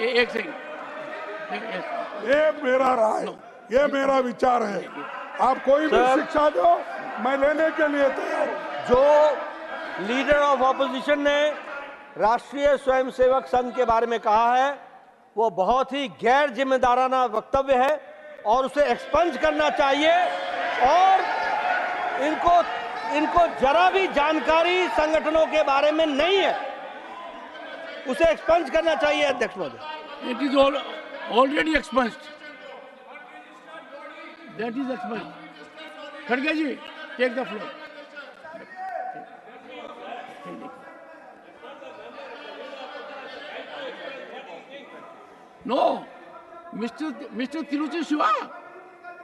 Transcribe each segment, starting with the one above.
एक सेकंड, ये मेरा राय, ये मेरा विचार है। आप कोई भी शिक्षा दो, मैं लेने के लिए तैयार हूं। जो लीडर ऑफ ऑपोजिशन ने राष्ट्रीय स्वयंसेवक संघ के बारे में कहा है वो बहुत ही गैर जिम्मेदाराना वक्तव्य है और उसे एक्सपंज करना चाहिए। और इनको जरा भी जानकारी संगठनों के बारे में नहीं है, उसे एक्सपंज करना चाहिए अध्यक्ष महोदय। It is already expunged, that is expunged. खड़गे ji, take the floor. No, Mr. Tiruchi Shiva,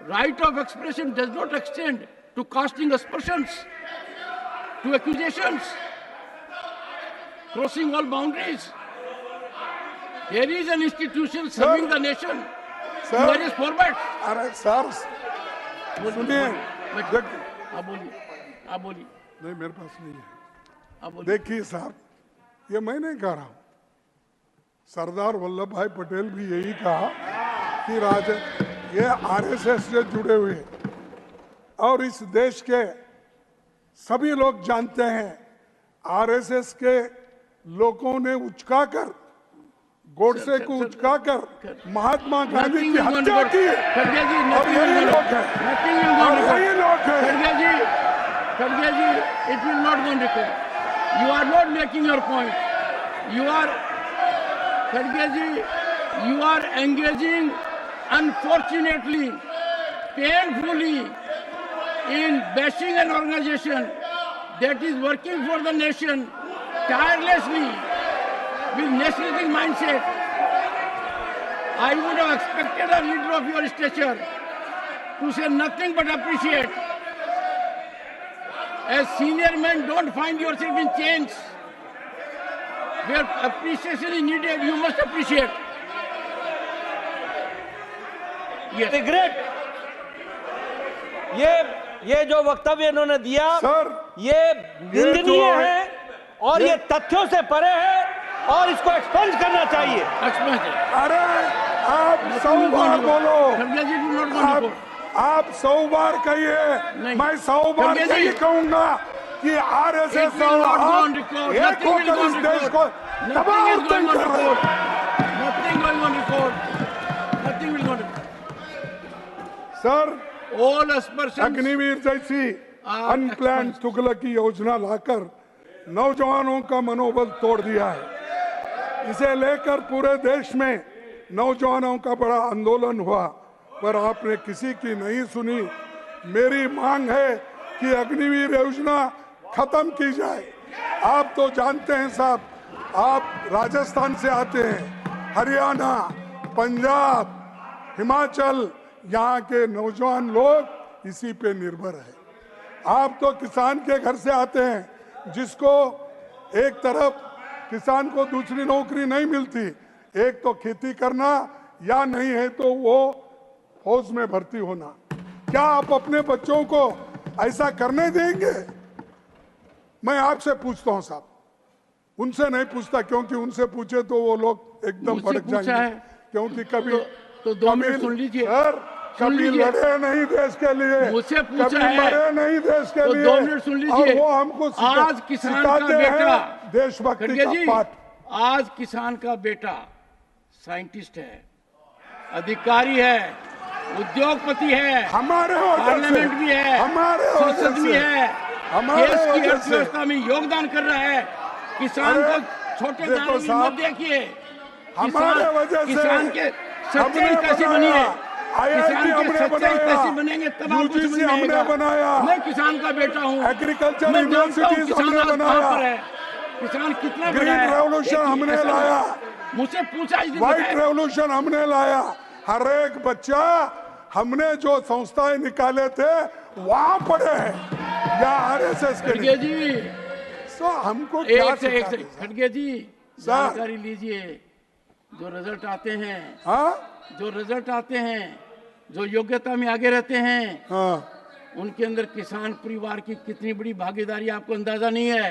right of expression does not extend to casting aspersions, to accusations, crossing all boundaries. There is an institution serving the nation in various formats. अरे sir सुनिए, आप बोलिए। नहीं मेरे पास नहीं है। आप बोलिए। देखिए साहब, ये मैं नहीं कह रहा हूं, सरदार वल्लभ भाई पटेल भी यही कहा कि ये आरएसएस से जुड़े हुए और इस देश के सभी लोग जानते हैं आरएसएस के लोगों ने उचकाकर, गोडसे को उचकाकर महात्मा गांधी की हत्या की है। और यही लोग हैं, और यही लोग हैं। खड़गे जी, it will not go on record. You are not making your point. Khadge ji, you are engaging unfortunately, painfully in bashing an organization that is working for the nation tirelessly with nationalistic mindset. I would have expected a leader of your stature to say nothing but appreciate. As senior men, don't find yourself in chains. Where appreciation is needed, you must appreciate. Yes. Great. ये जो वक्तव्य इन्होंने दिया sir, ये निंदनीय है और ये तथ्यों से परे है और इसको एक्सपंज करना चाहिए। अरे आप 100 बार बोलो, आप 100 बार कहिए, मैं 100 बार नहीं कहूंगा कि आरएसएस एक होकर इस देश को तबाह कर रहे हैं। सर, अग्निवीर जैसी अनप्लान तुगलक की योजना लाकर नौजवानों का मनोबल तोड़ दिया है। इसे लेकर पूरे देश में नौजवानों का बड़ा आंदोलन हुआ, पर आपने किसी की नहीं सुनी। मेरी मांग है कि अग्निवीर योजना खत्म की जाए। आप तो जानते हैं साहब, आप राजस्थान से आते हैं, हरियाणा, पंजाब, हिमाचल, यहाँ के नौजवान लोग इसी पे निर्भर है। आप तो किसान के घर से आते हैं, जिसको एक तरफ किसान को दूसरी नौकरी नहीं मिलती, एक तो खेती करना या नहीं है तो वो फौज में भर्ती होना। क्या आप अपने बच्चों को ऐसा करने देंगे? मैं आपसे पूछता हूं साहब, उनसे नहीं पूछता, क्योंकि उनसे पूछे तो वो लोग एकदम भड़क जाएंगे। क्योंकि कभी तो 2 मिनट सुन लीजिए सर, कभी लड़े नहीं देश के लिए, मुझसे पूछा कभी है, मरे नहीं देश के तो लिए। 2 मिनट सुन लीजिए। वो हमको आज किसान का बेटा देशभक्ति का पाठ। आज किसान का बेटा साइंटिस्ट है, अधिकारी है, उद्योगपति है, हमारे पार्लियामेंट भी है, हमारे संसद भी है, देश की अर्थव्यवस्था में योगदान कर रहा है। किसान को छोटे दायरे में मत देखिए। हमारे वजह से किसान के सच्चाई कैसे बनी है, किसान के सच्चाई कैसे बनेंगे तब आप कुछ हमने बनाया। मैं किसान का बेटा हूँ, एग्रीकल्चर यूनिवर्सिटीज हमने बनाया, किसान कितना ग्रीन रेवोल्यूशन हमने लाया, मुझसे पूछा, व्हाइट रेवोल्यूशन हमने लाया। हर एक बच्चा हमने जो संस्थाएं निकाले थे वहां पढ़े हैं या आरएसएस के लिए। जी सो हमको खड़गे जी जानकारी लीजिए। जो रिजल्ट आते हैं, जो रिजल्ट आते हैं, जो योग्यता में आगे रहते हैं, उनके अंदर किसान परिवार की कितनी बड़ी भागीदारी आपको अंदाजा नहीं है।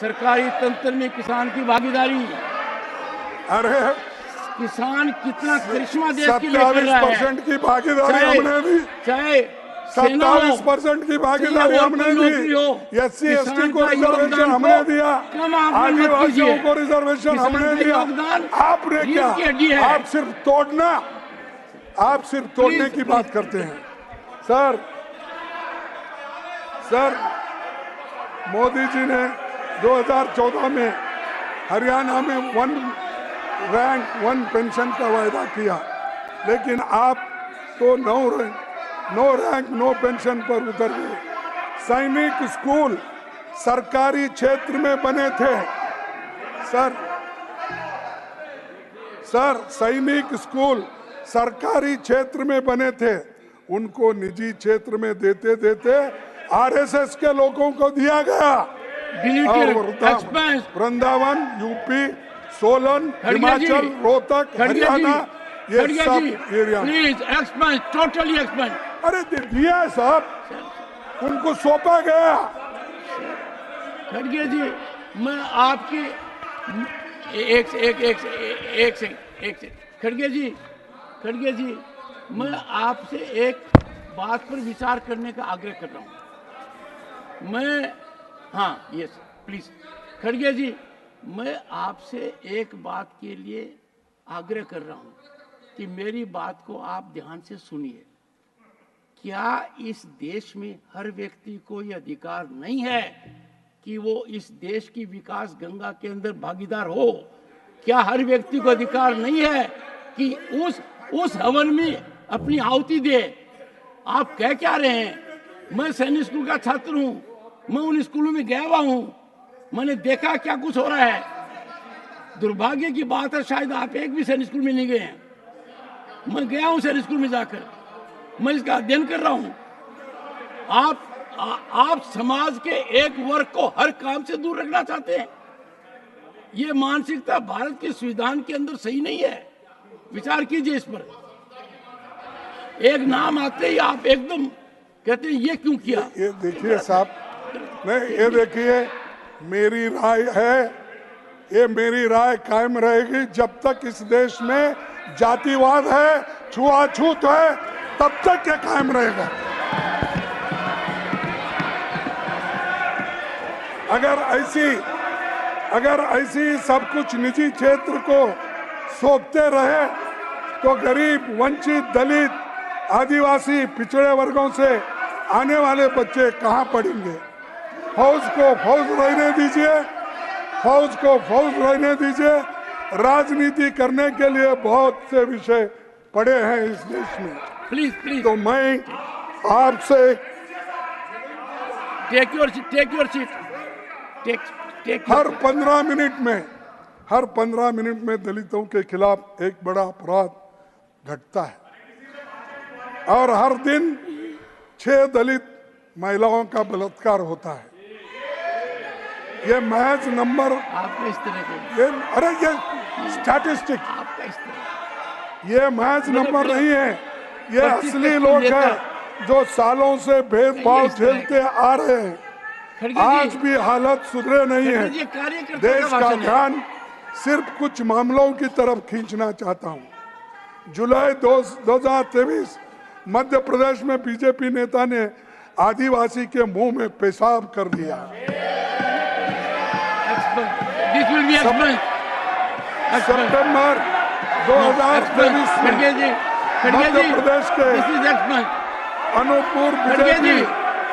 सरकारी तंत्र में किसान की भागीदारी। अरे किसान कितना करिश्मा देश के लिए कर रहा है। 27% की भागीदारी हमने दी, चाहे 27% की भागीदारी हमने दी, SC ST को रिजर्वेशन हमने दिया, आदिवासियों को रिजर्वेशन हमने दिया। आपने क्या, आप सिर्फ तोड़ने की बात करते हैं। सर मोदी जी ने 2014 में हरियाणा में 1 रैंक 1 पेंशन का वायदा किया, लेकिन आप तो 9 रैंक 9 पेंशन पर उतर गए। सैनिक स्कूल सरकारी क्षेत्र में बने थे सर सैनिक स्कूल सरकारी क्षेत्र में बने थे, उनको निजी क्षेत्र में देते देते RSS के लोगों को दिया गया। वृंदावन, यूपी, सोलन, हिमाचल, रोहतक, हरियाणा, ये सब area. Please expand, totally expand. अरे दिया साहब, उनको सौंपा गया। खड़गे जी, मैं आपकी एक सेकंड खड़गे जी, मैं आपसे एक बात पर विचार करने का आग्रह कर रहा हूँ। हाँ यस प्लीज खड़गे जी, मैं आपसे एक बात के लिए आग्रह कर रहा हूँ कि मेरी बात को आप ध्यान से सुनिए। क्या इस देश में हर व्यक्ति को यह अधिकार नहीं है कि वो इस देश की विकास गंगा के अंदर भागीदार हो? क्या हर व्यक्ति को अधिकार नहीं है कि उस हवन में अपनी आहुति दे? आप कह क्या रहे हैं? मैं सैनिक स्कूल का छात्र हूं, मैं उन स्कूलों में गया हुआ हूं, मैंने देखा क्या कुछ हो रहा है। दुर्भाग्य की बात है, शायद आप एक भी सैनिक स्कूल में नहीं गए हैं। मैं गया हूं सैनिक स्कूल में जाकर, मैं इसका अध्ययन कर रहा हूं। आप समाज के एक वर्ग को हर काम से दूर रखना चाहते हैं। ये मानसिकता भारत के संविधान के अंदर सही नहीं है। विचार कीजिए इस पर। एक नाम आते ही आप एकदम कहते हैं ये क्यों किया? ये देखिए साहब, नहीं ये देखिए, मेरी राय है, ये मेरी राय कायम रहेगी जब तक इस देश में जातिवाद है, छुआछूत है, तब तक ये कायम रहेगा। अगर ऐसी सब कुछ निजी क्षेत्र को सौंपते रहे तो गरीब, वंचित, दलित, आदिवासी, पिछड़े वर्गों से आने वाले बच्चे कहाँ पढ़ेंगे? फौज को फौज रहने दीजिए, फौज को फौज रहने दीजिए। राजनीति करने के लिए बहुत से विषय पड़े हैं इस देश में। प्लीज तो मैं आपसे टेक योर सीट। हर 15 मिनट में दलितों के खिलाफ एक बड़ा अपराध घटता है और हर दिन 6 दलित महिलाओं का बलात्कार होता है। ये महज नंबर, आपका इस तरह के, ये स्टैटिस्टिक, आपका इस तरह, ये महज नंबर नहीं है, ये असली लोग हैं जो सालों से भेदभाव झेलते आ रहे हैं। आज भी हालत सुधरे नहीं है। देश का ध्यान सिर्फ कुछ मामलों की तरफ खींचना चाहता हूं। जुलाई 2023 मध्य प्रदेश में बीजेपी नेता ने आदिवासी के मुंह में पेशाब कर दिया। सितंबर 2023 में मध्य प्रदेश के अनूपपुर बीजेपी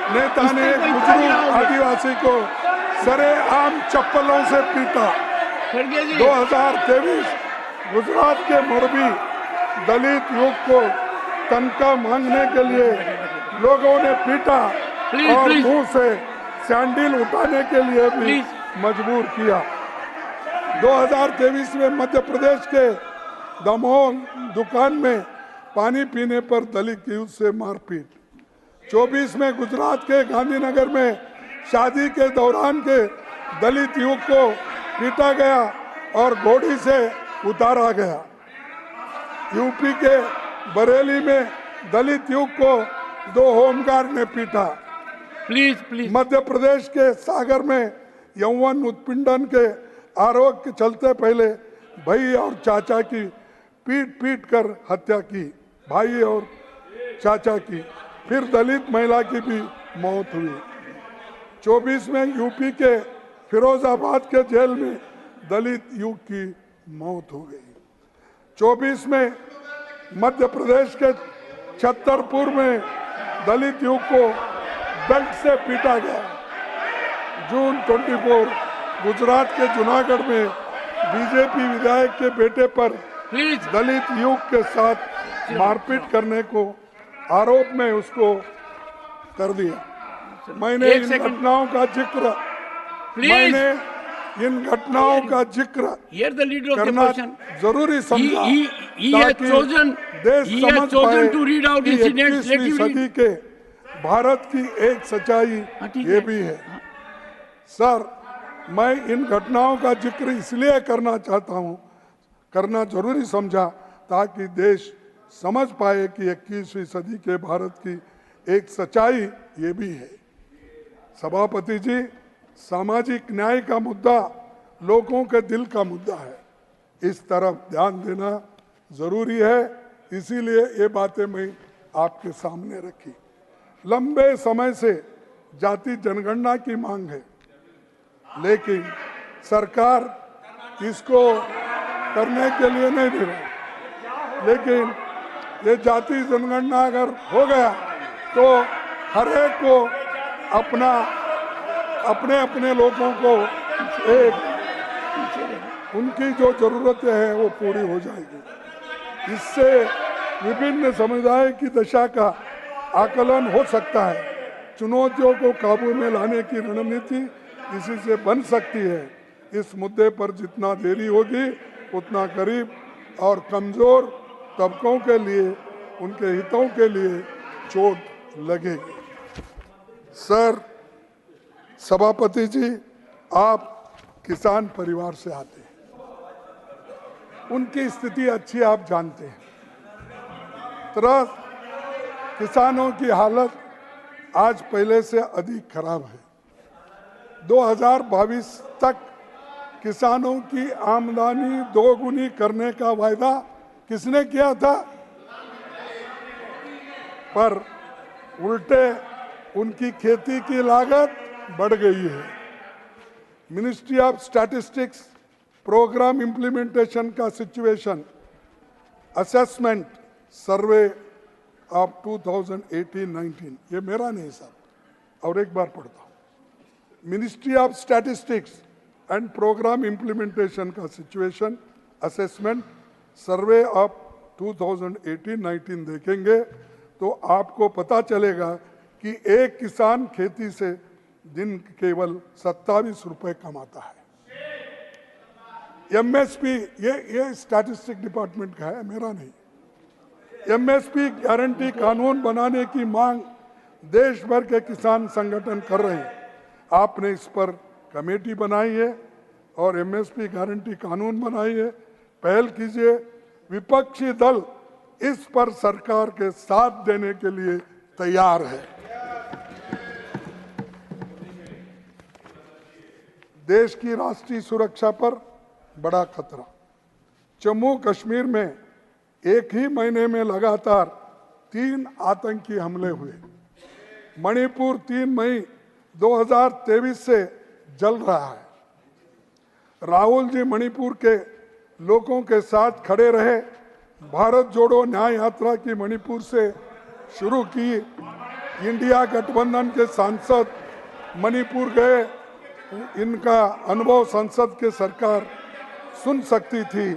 नेता ने बुजुर्ग आदिवासी को सरेआम चप्पलों से पीटा। 2023 गुजरात के मोरबी दलित युवक को तनख्वाह मांगने के लिए लोगों ने पीटा और मुंह से सैंडल उठाने के लिए भी मजबूर किया। 2023 में मध्य प्रदेश के दमोह दुकान में पानी पीने पर दलित युवक से मारपीट। 24 में गुजरात के गांधीनगर में शादी के दौरान के दलित युवक को पीटा गया और घोड़ी से उतारा गया। यूपी के बरेली में दलित युवक को 2 होमगार्ड ने पीटा। प्लीज मध्य प्रदेश के सागर में यौवन उत्पीड़न के आरोप के चलते पहले भाई और चाचा की पीट पीट कर हत्या की, भाई और चाचा की। फिर दलित महिला की भी मौत हुई। 24 में यूपी के फिरोजाबाद के जेल में दलित युवक की मौत हो गई। 24 में मध्य प्रदेश के छतरपुर में दलित युवक को बेल्ट से पीटा गया। जून 24 गुजरात के जूनागढ़ में बीजेपी विधायक के बेटे पर दलित युवक के साथ मारपीट करने को आरोप में उसको कर दिया। मैंने इन घटनाओं का जिक्र करना जरूरी समझा ताकि देश समझ पाए कि 21वीं सदी के भारत की एक सच्चाई ये भी है। सर, मैं इन घटनाओं का जिक्र इसलिए करना चाहता हूँ, करना जरूरी समझा ताकि देश समझ पाए कि 21वीं सदी के भारत की एक सच्चाई ये भी है। सभापति जी, सामाजिक न्याय का मुद्दा लोगों के दिल का मुद्दा है, इस तरफ ध्यान देना जरूरी है। इसीलिए ये बातें मैं आपके सामने रखी। लंबे समय से जाति जनगणना की मांग है, लेकिन सरकार इसको करने के लिए नहीं दे रही। लेकिन ये जाति जनगणना अगर हो गया तो हर एक को अपने अपने लोगों को उनकी जो जरूरतें हैं वो पूरी हो जाएगी। इससे विभिन्न समुदाय की दशा का आकलन हो सकता है। चुनौतियों को काबू में लाने की रणनीति इसी से बन सकती है। इस मुद्दे पर जितना देरी होगी उतना गरीब और कमजोर तबकों के लिए, उनके हितों के लिए चोट लगेगी। सर, सभापति जी, आप किसान परिवार से आते हैं, उनकी स्थिति अच्छी आप जानते हैं। तरह किसानों की हालत आज पहले से अधिक खराब है। 2022 तक किसानों की आमदनी दोगुनी करने का वायदा किसने किया था? पर उल्टे उनकी खेती की लागत बढ़ गई है। Ministry of statistics programme implementation का सिचुएशन असेसमेंट सर्वे ऑफ 2018-19, ये मेरा नहीं साहब, और एक बार पढ़ता हूँ। Ministry of statistics and programme implementation का सिचुएशन असेसमेंट सर्वे ऑफ 2018-19 देखेंगे तो आपको पता चलेगा कि एक किसान खेती से दिन केवल 27 रुपए कमाता है। एमएसपी, ये स्टैटिस्टिक डिपार्टमेंट का है, मेरा नहीं। एमएसपी गारंटी कानून बनाने की मांग देश भर के किसान संगठन कर रहे हैं। आपने इस पर कमेटी बनाई है और एमएसपी गारंटी कानून बनाई है, पहल कीजिए। विपक्षी दल इस पर सरकार के साथ देने के लिए तैयार है। देश की राष्ट्रीय सुरक्षा पर बड़ा खतरा। जम्मू कश्मीर में एक ही महीने में लगातार 3 आतंकी हमले हुए। मणिपुर 3 मई 2023 से जल रहा है। राहुल जी मणिपुर के लोगों के साथ खड़े रहे। भारत जोड़ो न्याय यात्रा की मणिपुर से शुरू की। इंडिया गठबंधन के सांसद मणिपुर गए, इनका अनुभव संसद के सरकार सुन सकती थी,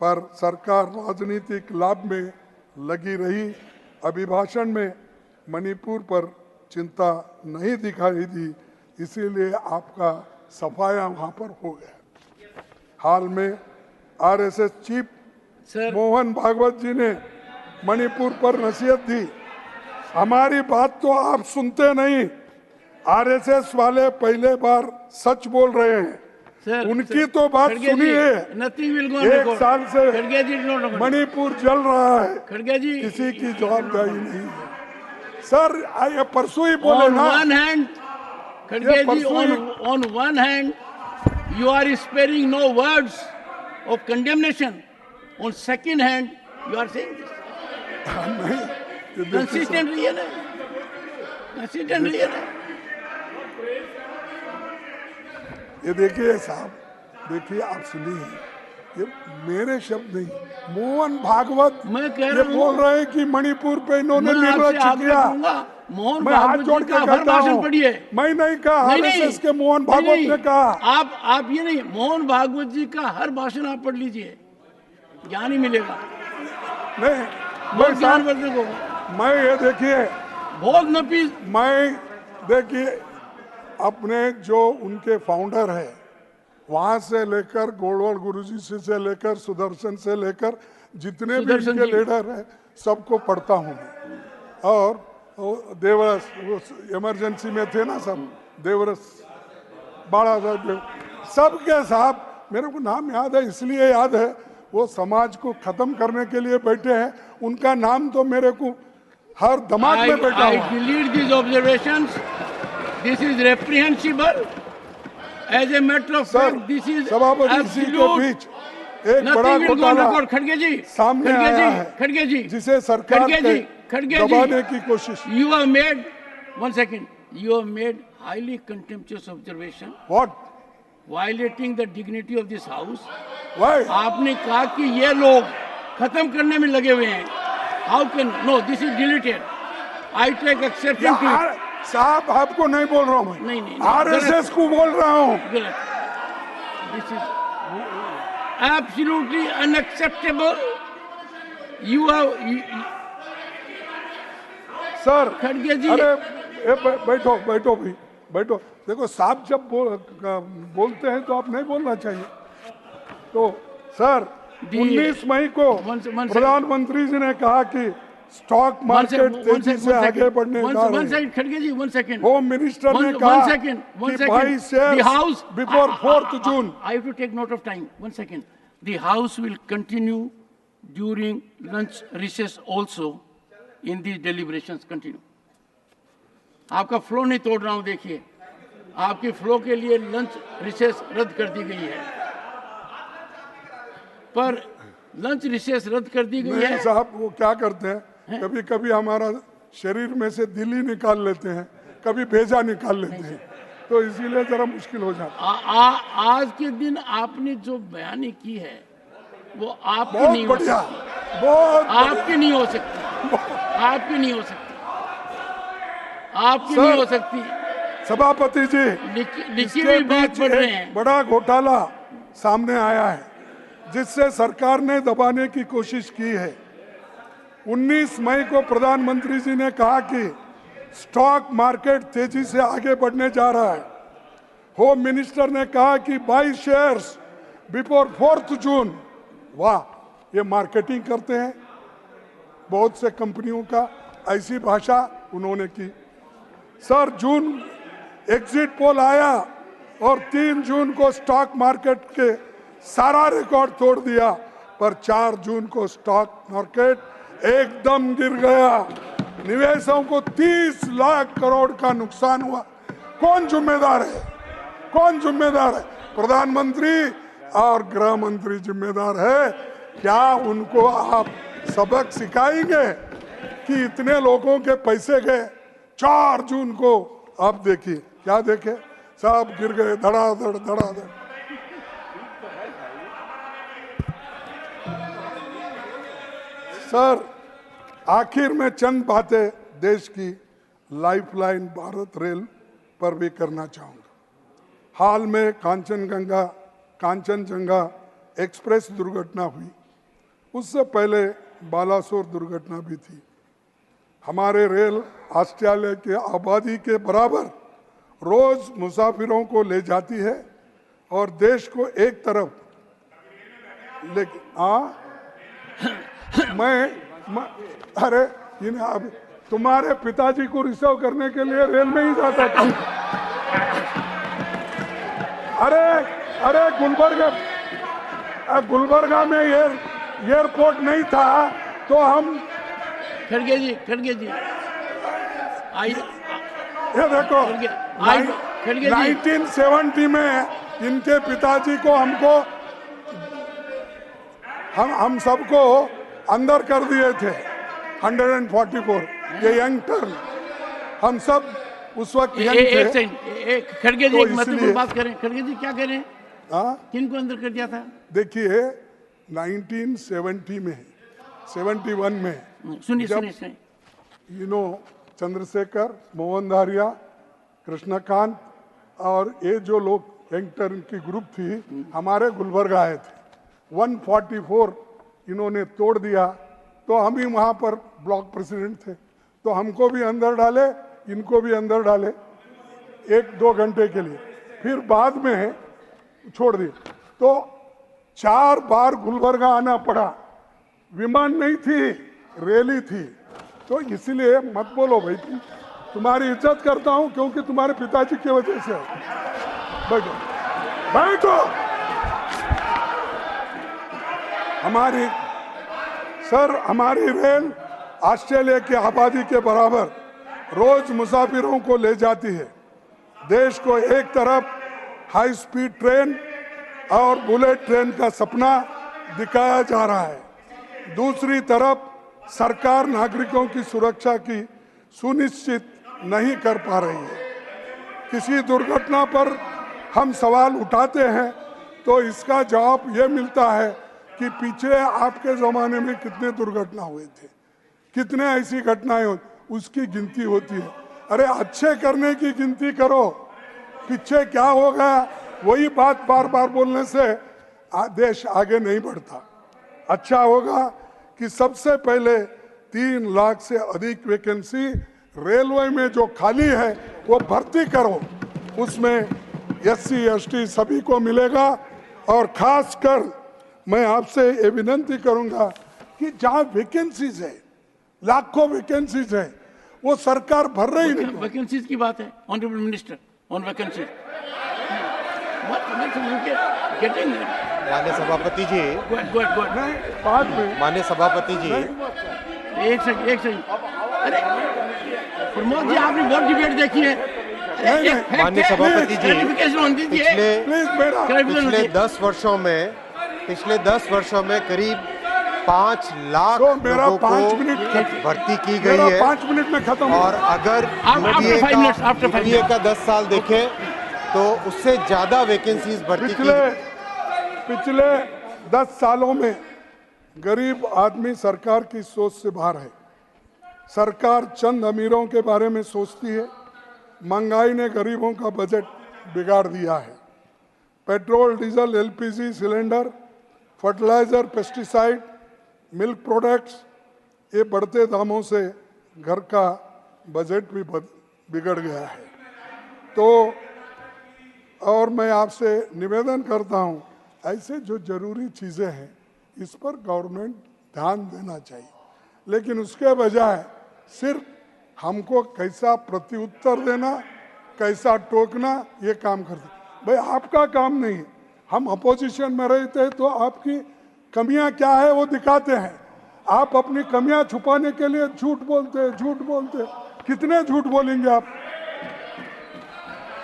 पर सरकार राजनीतिक लाभ में लगी रही। अभिभाषण में मणिपुर पर चिंता नहीं दिखाई दी, इसीलिए आपका सफाया वहां पर हो गया। हाल में आरएसएस चीफ मोहन भागवत जी ने मणिपुर पर नसीहत दी। हमारी बात तो आप सुनते नहीं। आरएसएस वाले पहले बार सच बोल रहे हैं, उनकी तो बात सुनिए। 1 साल से मणिपुर जल रहा है, किसी की जवाबदारी नहीं है। सर, आइए परसों ही बोले ना। On one hand, you are sparing no words of condemnation. On second hand, you are saying this. Consistent रहिए ना, consistent रहिए ना। ये देखिए साहब, देखिए आप सुनिए, ये मेरे शब्द नहीं, मोहन भागवत मैं कह ये रहा हूं, बोल रहे हैं कि मणिपुर पे इन्होंने मैं आपसे निर्लक्ष्य आग्रह किया। करूंगा, मोहन मैं हाथ भागवत जोड़ जी के का हर कहता भाषण हूं, पढ़िए। मैं नहीं कहा, आरएसएस के मोहन भागवत नहीं, ने कहा। आप ये नहीं, मोहन भागवत जी का हर भाषण आप पढ़ लीजिए, ज्ञान ही मिलेगा, नहीं बहुत ज्ञान वर्धक होगा। मैं ये देखिए, बहुत नफीस। मैं देखिए अपने जो उनके फाउंडर है वहां से लेकर गोलवाल गुरुजी से लेकर सुदर्शन से लेकर जितने भी सुदर्शन इनके जी। लीडर हैं सबको पढ़ता हूँ मैं। और वो देवरस वो इमरजेंसी में थे ना सब, देवरस बाड़ा साहब सबके साहब, मेरे को नाम याद है इसलिए याद है, वो समाज को खत्म करने के लिए बैठे हैं, उनका नाम तो मेरे को हर दिमाग में बैठा I हुआ है। delete these observations. This is reprehensible. As a matter of sir, fact, this is सभापति इसी के absolute. बीच एक बड़ा Nothing will go घोटाला unrecovered. खड़गे जी, सामने खड़गे आया जी, है, खड़गे जी, जिसे सरकार खड़गे पे जी, खड़गे दबाने जी। की कोशिश। You have made, one second, you have made highly contemptuous observation, What? violating the dignity of this house. Why? आपने कहा कि ये लोग खत्म करने में लगे हुए हैं। How can, no, this is deleted. I take exception to it. यार साहब आपको नहीं बोल रहा हूँ नहीं, मैं, नहीं, आरएसएस को बोल रहा हूँ। गलत। This is absolutely unacceptable. You have, sir खड़गे जी, अरे बैठो बैठो भाई बैठो। देखो साहब जब बोलते हैं तो आप नहीं बोलना चाहिए। तो सर 19 मई को प्रधानमंत्री जी ने कहा कि स्टॉक मार्केट तेजी से आगे बढ़ने जा रहे हैं। खड़गे जी, one second. होम मिनिस्टर ने कहा कि 22 shares before 4th June। I have to take note of time. One second. The House will continue during lunch recess also in the deliberations continue. आपका फ्लो नहीं तोड़ रहा हूं, देखिए आपके फ्लो के लिए लंच रिसेस रद्द कर दी गई है, पर लंच रिसेस रद्द कर दी गई है। साहब वो क्या करते हैं, कभी कभी हमारा शरीर में से दिल ही निकाल लेते हैं, कभी भेजा निकाल लेते हैं, तो इसीलिए जरा मुश्किल हो जाता है। आज के दिन आपने जो बयानी की है वो आपकी बहुत नहीं हो बढ़िया, सकती, बहुत आपकी नहीं हो सकती, आपकी नहीं हो सकती, आपकी नहीं हो सकती। सभापति जी लिखी इसके हुई बात बीच पढ़ रहे एक हैं। बड़ा घोटाला सामने आया है जिससे सरकार ने दबाने की कोशिश की है। 19 मई को प्रधानमंत्री जी ने कहा कि स्टॉक मार्केट तेजी से आगे बढ़ने जा रहा है। होम मिनिस्टर ने कहा कि 22 शेयर्स बिफोर 4th June। वाह, ये मार्केटिंग करते हैं बहुत से कंपनियों का, ऐसी भाषा उन्होंने की। सर जून एग्जिट पोल आया और 3 जून को स्टॉक मार्केट के सारा रिकॉर्ड तोड़ दिया, पर 4 जून को स्टॉक मार्केट एकदम गिर गया। निवेशकों को 30 लाख करोड़ का नुकसान हुआ। कौन जिम्मेदार है? कौन जिम्मेदार है? प्रधानमंत्री और गृह मंत्री जिम्मेदार है। क्या उनको आप सबक सिखाएंगे कि इतने लोगों के पैसे गए? 4 जून को आप देखिए, क्या देखे, सब गिर गए धड़ाधड़ धड़ाधड़। सर आखिर में चंद बातें देश की लाइफलाइन भारत रेल पर भी करना चाहूँगा। हाल में कांचनजंगा एक्सप्रेस दुर्घटना हुई, उससे पहले बालासोर दुर्घटना भी थी। हमारे रेल ऑस्ट्रेलिया के आबादी के बराबर रोज मुसाफिरों को ले जाती है और देश को एक तरफ अरे अब तुम्हारे पिताजी को रिसीव करने के लिए रेल में ही जाता था। अरे गुलबर्गा में एयरपोर्ट नहीं था तो हम खड़गे जी ये देखो 1970 में इनके पिताजी को हमको हम सबको अंदर कर दिए थे 144 ये यंग टर्न, हम सब उस वक्त यंग थे। एक खड़गे जी तो एक महत्वपूर्ण बात करें। खड़गे जी क्या कह रहे हैं? किन को अंदर कर दिया था? देखिए 1970 में 71 में सुनिए चंद्रशेखर, मोहन धारिया, कृष्णकांत और ये जो लोग यंग टर्न की ग्रुप थी हमारे गुलबर्ग आए थे। 144 इन्होंने तोड़ दिया, तो हम ही वहाँ पर ब्लॉक प्रेसिडेंट थे, तो हमको भी अंदर डाले, इनको भी अंदर डाले 1-2 घंटे के लिए, फिर बाद में छोड़ दिए। तो 4 बार गुलबर्ग आना पड़ा, विमान नहीं थी, रैली थी। तो इसलिए मत बोलो भाई, तुम्हारी इज्जत करता हूं क्योंकि तुम्हारे पिताजी की वजह से। बैठो बैठो। हमारी रेल ऑस्ट्रेलिया की आबादी के बराबर रोज मुसाफिरों को ले जाती है। देश को एक तरफ हाई स्पीड ट्रेन और बुलेट ट्रेन का सपना दिखाया जा रहा है, दूसरी तरफ सरकार नागरिकों की सुरक्षा की सुनिश्चित नहीं कर पा रही है। किसी दुर्घटना पर हम सवाल उठाते हैं तो इसका जवाब ये मिलता है कि पीछे आपके ज़माने में कितने दुर्घटना हुए थे, कितने ऐसी घटनाएं हो, उसकी गिनती होती है। अरे अच्छे करने की गिनती करो, पीछे क्या होगा वही बात बार बार बोलने से देश आगे नहीं बढ़ता। अच्छा होगा कि सबसे पहले 3 लाख से अधिक वैकेंसी रेलवे में जो खाली है वो भर्ती करो, उसमें SC ST सभी को मिलेगा। और खासकर मैं आपसे ये विनंती करूंगा कि जहाँ वैकेंसीज है, लाखों वैकेंसीज है, वो सरकार भर रही नहीं। वैकेंसीज की बात है ऑनरेबल मिनिस्टर, ऑन वैकेंसी माननीय सभापति जी, माननीय सभापति जी, एक सेकंड। अरे प्रमोद जी, आपने बहुत डिबेट देखी है। माननीय सभापति जी, पिछले 10 वर्षों में करीब 5 लाख लोगों को भर्ती की गई है। 5 मिनट में खत्म। और अगर यूपीए का 10 साल देखें तो उससे ज्यादा वैकेंसीज भर्ती की। पिछले 10 सालों में गरीब आदमी सरकार की सोच से बाहर है। सरकार चंद अमीरों के बारे में सोचती है। महंगाई ने गरीबों का बजट बिगाड़ दिया है। Petrol, diesel, LPG cylinder, fertiliser, pesticide, milk products, ये बढ़ते दामों से घर का बजट भी बिगड़ गया है। तो और मैं आपसे निवेदन करता हूं, ऐसे जो जरूरी चीज़ें हैं इस पर गवर्नमेंट ध्यान देना चाहिए, लेकिन उसके बजाय सिर्फ हमको कैसा प्रत्युत्तर देना, कैसा टोकना, ये काम करते। भाई आपका काम नहीं है। हम अपोजिशन में रहते हैं तो आपकी कमियां क्या है वो दिखाते हैं। आप अपनी कमियां छुपाने के लिए झूठ बोलते। कितने झूठ बोलेंगे आप?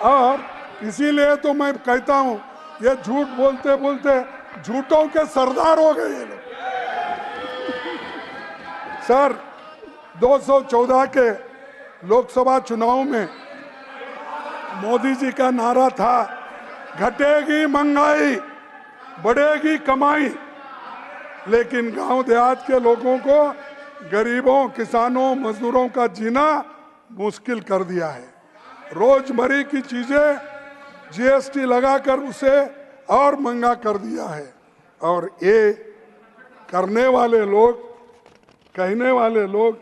और इसीलिए तो मैं कहता हूं, ये झूठ बोलते बोलते झूठों के सरदार हो गए ये लोग। सर 214 के लोकसभा चुनाव में मोदी जी का नारा था, घटेगी महंगाई, बढ़ेगी कमाई। लेकिन गांव देहात के लोगों को, गरीबों, किसानों, मजदूरों का जीना मुश्किल कर दिया है। रोजमर्रा की चीजें GST लगाकर उसे और महंगा कर दिया है। और ये करने वाले लोग, कहने वाले लोग,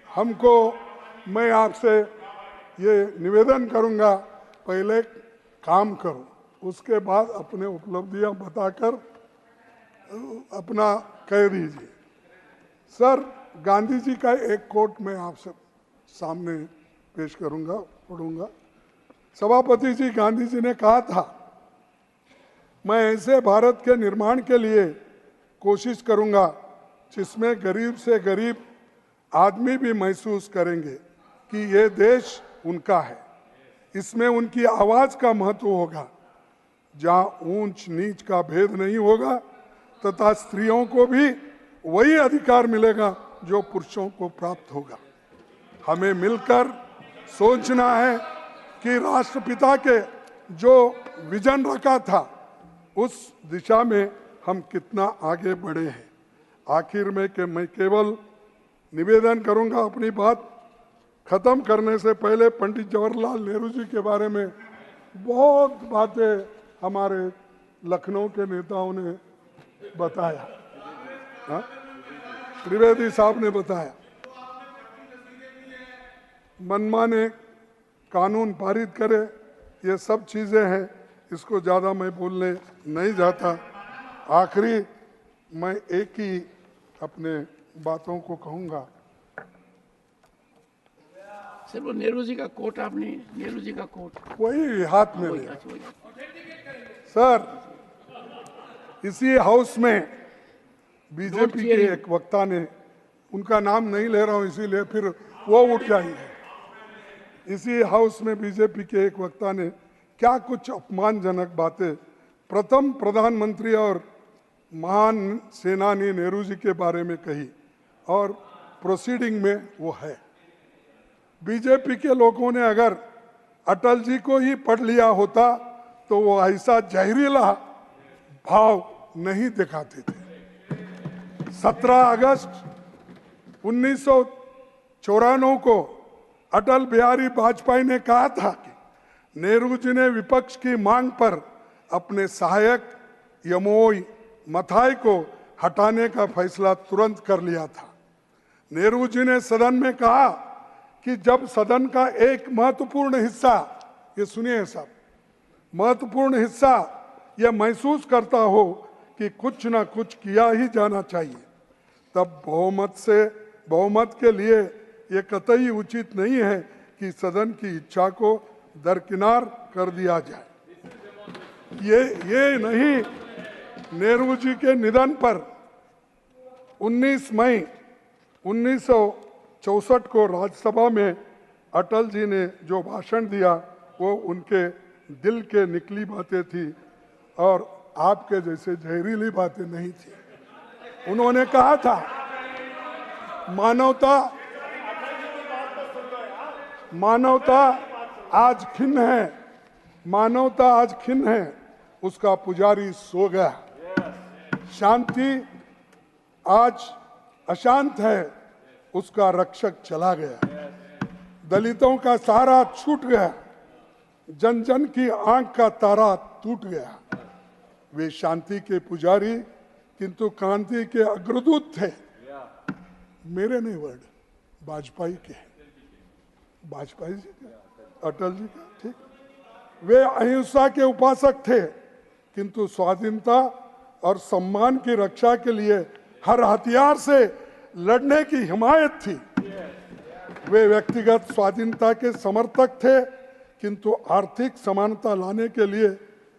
हमको, मैं आपसे ये निवेदन करूंगा, पहले काम करो, उसके बाद अपने उपलब्धियां बताकर अपना कह दीजिए। सर गांधी जी का एक कोट मैं आपसे सामने पेश करूंगा, पढ़ूंगा। सभापति जी, गांधी जी ने कहा था, मैं ऐसे भारत के निर्माण के लिए कोशिश करूंगा जिसमें गरीब से गरीब आदमी भी महसूस करेंगे कि ये देश उनका है। इसमें उनकी आवाज का महत्व होगा। जहां ऊंच नीच का भेद नहीं होगा, तथा स्त्रियों को भी वही अधिकार मिलेगा जो पुरुषों को प्राप्त होगा। हमें मिलकर सोचना है कि राष्ट्रपिता के जो विजन रखा था उस दिशा में हम कितना आगे बढ़े हैं। आखिर में कि मैं केवल निवेदन करूंगा, अपनी बात खत्म करने से पहले पंडित जवाहरलाल नेहरू जी के बारे में बहुत बातें हमारे लखनऊ के नेताओं ने बताया, त्रिवेदी साहब ने बताया। मनमाने कानून पारित करे, ये सब चीज़ें हैं, इसको ज़्यादा मैं बोलने नहीं जाता। आखिरी मैं एक ही अपने बातों को कहूँगा। सर वो नेहरू जी का कोट, आपने नेहरू जी का कोट वही हाथ में लिया। सर इसी हाउस में बीजेपी के एक वक्ता ने, उनका नाम नहीं ले रहा हूं इसीलिए फिर वो उठ जाएंगे, इसी हाउस में बीजेपी के एक वक्ता ने क्या कुछ अपमानजनक बातें प्रथम प्रधानमंत्री और महान सेनानी नेहरू जी के बारे में कही, और प्रोसीडिंग में वो है। बीजेपी के लोगों ने अगर अटल जी को ही पढ़ लिया होता तो वो ऐसा जहरीला भाव नहीं दिखाते थे। 17 अगस्त 1994 को अटल बिहारी वाजपेयी ने कहा था कि नेहरू जी ने विपक्ष की मांग पर अपने सहायक यमोई मथाई को हटाने का फैसला तुरंत कर लिया था। नेहरू जी ने सदन में कहा कि जब सदन का एक महत्वपूर्ण हिस्सा, ये सुनिए साहब, महत्वपूर्ण हिस्सा यह महसूस करता हो कि कुछ ना कुछ किया ही जाना चाहिए, तब बहुमत के लिए ये कतई उचित नहीं है कि सदन की इच्छा को दरकिनार कर दिया जाए। ये नहीं, नेहरू जी के निधन पर 19 मई 1964 को राज्यसभा में अटल जी ने जो भाषण दिया वो उनके दिल के निकली बातें थी और आपके जैसे जहरीली बातें नहीं थी। उन्होंने कहा था मानवता आज खिन्न है, मानवता आज खिन्न है, उसका पुजारी सो गया। शांति आज अशांत है, उसका रक्षक चला गया। दलितों का सहारा छूट गया, जन जन की आंख का तारा टूट गया। वे शांति के पुजारी किंतु क्रांति के अग्रदूत थे। मेरे नहीं वर्ड, वाजपेयी के, वाजपेयी जी के, अटल जी के, ठीक। वे अहिंसा के उपासक थे किंतु स्वाधीनता और सम्मान की रक्षा के लिए हर हथियार से लड़ने की हिमायत थी। वे व्यक्तिगत स्वाधीनता के समर्थक थे किंतु आर्थिक समानता लाने के लिए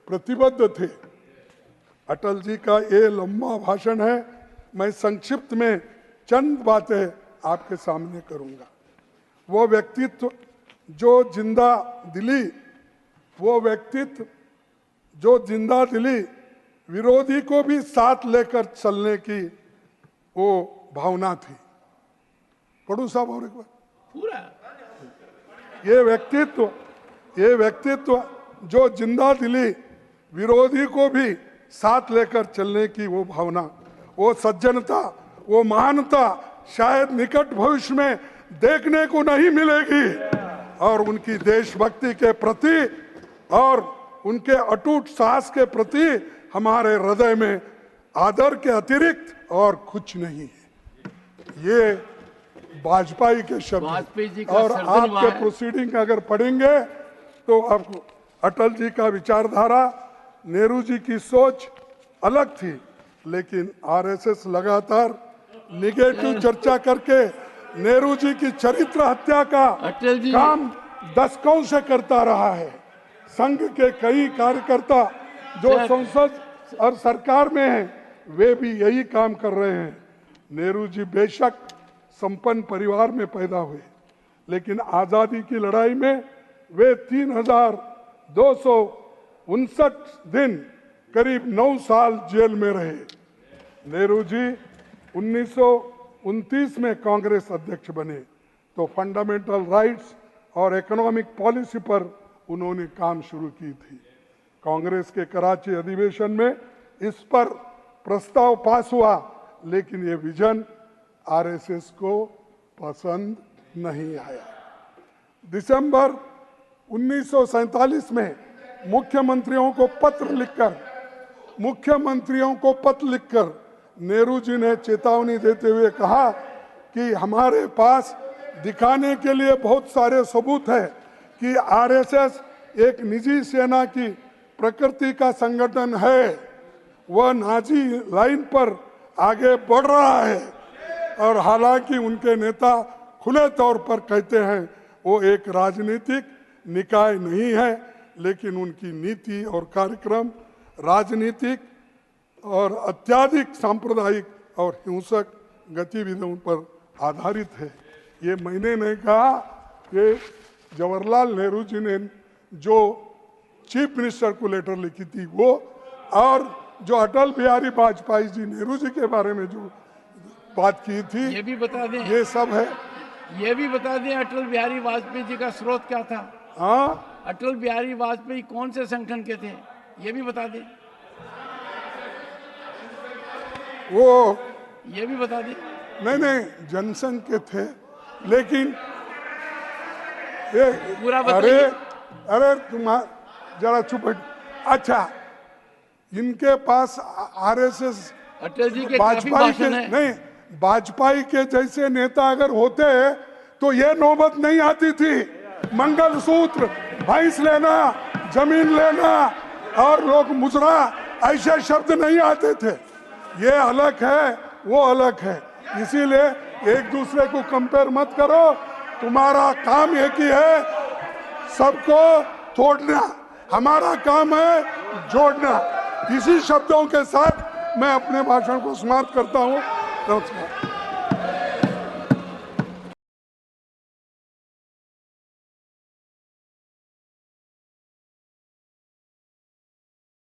प्रतिबद्ध थे। अटल जी का ये लंबा भाषण है, मैं संक्षिप्त में चंद बातें आपके सामने करूंगा। वो व्यक्तित्व जो जिंदा दिली विरोधी को भी साथ लेकर चलने की वो भावना थी। पढ़ू साहब और एक बार पूरा, ये व्यक्तित्व जो जिंदा दिली विरोधी को भी साथ लेकर चलने की वो भावना, वो सज्जनता, वो महानता शायद निकट भविष्य में देखने को नहीं मिलेगी। और उनकी देशभक्ति के प्रति और उनके अटूट साहस के प्रति हमारे हृदय में आदर के अतिरिक्त और कुछ नहीं है। ये वाजपेयी के शब्द। और आपके प्रोसीडिंग अगर पढ़ेंगे तो आपको अटल जी का विचारधारा, नेहरू जी की सोच अलग थी, लेकिन आरएसएस लगातार निगेटिव चर्चा करके नेहरू जी की चरित्र हत्या का काम दशकों से करता रहा है। संघ के कई कार्यकर्ता जो संसद और सरकार में हैं, वे भी यही काम कर रहे हैं। नेहरू जी बेशक संपन्न परिवार में पैदा हुए, लेकिन आजादी की लड़ाई में वे 3259 दिन, करीब 9 साल जेल में रहे। नेहरू जी 1929 में कांग्रेस अध्यक्ष बने तो फंडामेंटल राइट्स और इकोनॉमिक पॉलिसी पर उन्होंने काम शुरू की थी। कांग्रेस के कराची अधिवेशन में इस पर प्रस्ताव पास हुआ, लेकिन ये विजन आरएसएस को पसंद नहीं आया। दिसंबर 1947 में मुख्यमंत्रियों को पत्र लिखकर नेहरू जी ने चेतावनी देते हुए कहा कि हमारे पास दिखाने के लिए बहुत सारे सबूत है कि आरएसएस एक निजी सेना की प्रकृति का संगठन है, वह नाजी लाइन पर आगे बढ़ रहा है और हालांकि उनके नेता खुले तौर पर कहते हैं वो एक राजनीतिक निकाय नहीं है, लेकिन उनकी नीति और कार्यक्रम राजनीतिक और अत्यधिक सांप्रदायिक और हिंसक गतिविधियों पर आधारित है। ये मैंने नहीं कहा, ये जवाहरलाल नेहरू जी ने जो चीफ मिनिस्टर को लेटर लिखी थी वो, और जो अटल बिहारी वाजपेयी जी नेहरू जी के बारे में जो बात की थी, ये भी बता दें, ये सब है। ये भी बता दें अटल बिहारी वाजपेयी जी का स्रोत क्या था? हाँ, अटल बिहारी वाजपेयी कौन से संगठन के थे, ये भी बता दें। वो ये भी बता दें। नहीं, जनसंघ के थे, लेकिन ये पूरा बताइए। अरे तुम जरा चुप। अच्छा, इनके पास आरएसएस अटल जी के काफी भाषण है। नहीं, वाजपेयी के जैसे नेता अगर होते तो ये नौबत नहीं आती थी। मंगलसूत्र, भैंस लेना, जमीन लेना और लोग मुजरा, ऐसे शब्द नहीं आते थे। ये अलग है, वो अलग है, इसीलिए एक दूसरे को कंपेयर मत करो। तुम्हारा काम एक ही है, सबको तोड़ना, हमारा काम है जोड़ना। इसी शब्दों के साथ मैं अपने भाषण को समाप्त करता हूँ। नमस्कार।